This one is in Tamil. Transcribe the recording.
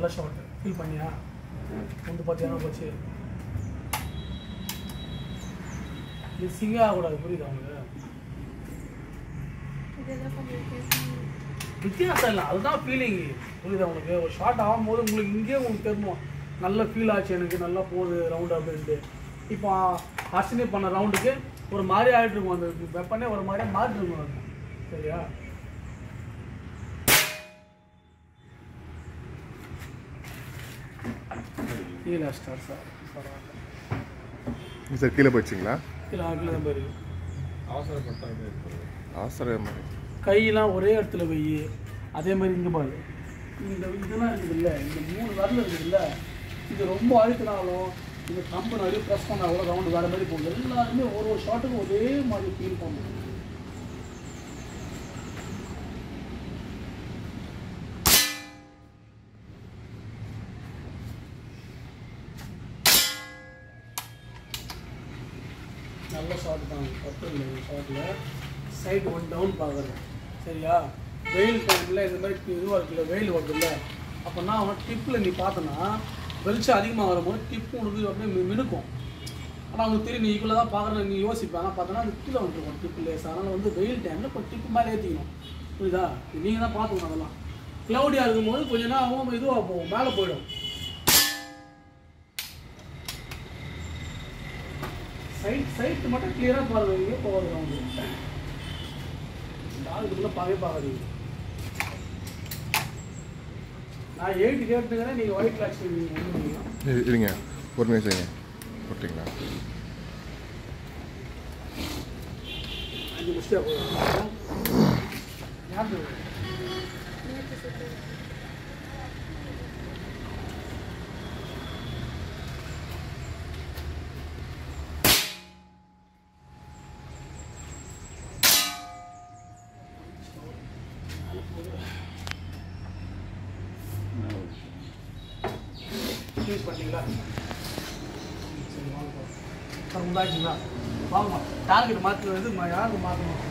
நல்ல ஷாட் ஃபீல் பண்ணியா வந்து பார்த்தியான போச்சு இது சிங்காக ஆகக்கூடாது புரியுதா உங்களுக்கு வித்தியாசம் இல்லை அதுதான் ஃபீலிங்கு புரியுதா உங்களுக்கு ஒரு ஷார்ட் ஆகும்போது உங்களுக்கு இங்கேயே உங்களுக்கு தெரியும் நல்ல ஃபீல் ஆச்சு எனக்கு நல்லா போகுது ரவுண்டு அப்படின்ட்டு இப்போ அர்ச்சனை பண்ண ரவுண்டுக்கு ஒரு மாதிரி ஆகிட்டு இருக்கும் அந்த வெப்பனே ஒரு மாதிரியாக மாறிட்டு இருக்கும் சரியா கீழே ஸ்டார் சார் சார் கீழே போயிடுச்சிங்களா கீழே கீழே தான் போயிருக்கு அவசரம் கையெல்லாம் ஒரே இடத்துல வை அதே மாதிரி இங்கே பாரு இந்த இதெல்லாம் இருக்குது இல்லை இந்த 3 வரல இருக்குது இல்லை இது ரொம்ப அழுத்தினாலும் இந்த கம்பு நிறைய ப்ரெஸ் பண்ணாலும் ரவுண்டு வேறு மாதிரி போகுது எல்லாருமே ஒரு ஷாட்டுக்கு ஒரே மாதிரி ஃபீல் பண்ணும் நல்ல ஷாட் தான் தப்பு இல்லை இந்த ஷாட்டில் சைடு 1 டவுன் பார்க்குறேன் சரியா வெயில் டைமில் இந்த மாதிரி இதுவாக இருக்குல்ல வெயில் வருதுல்ல அப்போனா அவன் டிப்பில் நீ பார்த்தனா வெளிச்சம் அதிகமாக வரும்போது டிப்பு உனக்கு அப்படியே மினுக்கும் ஆனால் அவனுக்கு தெரியும் நீ இவ்வளோ தான் பார்க்குறேன் நீ யோசிப்பேன் ஆனால் பார்த்தோன்னா அது கீழே வந்துருக்கும் டிப்பு லேஸ் அதனால் வந்து வெயில் டைமில் இப்போ டிப்பு மேலே ஏற்றிக்கணும் புரியுதா நீங்கள் தான் பார்த்துக்கணும் அதெல்லாம் க்ளவுடியாக இருக்கும்போது கொஞ்சம் நேரம் அவன் இதுவாக போகும் மேலே போயிடும் சைட்டு மட்டும் கிளியராக பாருங்க இங்கே போகாது வந்து ஆளுக்குள்ளே பார்க்காதீங்க நான் 8 கேட்டுக்கிறேன் நீங்கள் ஒயிட் கிளாஸ் இருங்க ஒரு நிமிஷங்க போட்டிங்களா 5 மிஸ்டேக் போதும் யார் யூஸ் பண்ணிங்களா சரி வாங்க சார் உண்டாச்சுங்களா வாங்கம்மா டார்கெட் மாற்றுறது யாருக்கு மாற்றணும்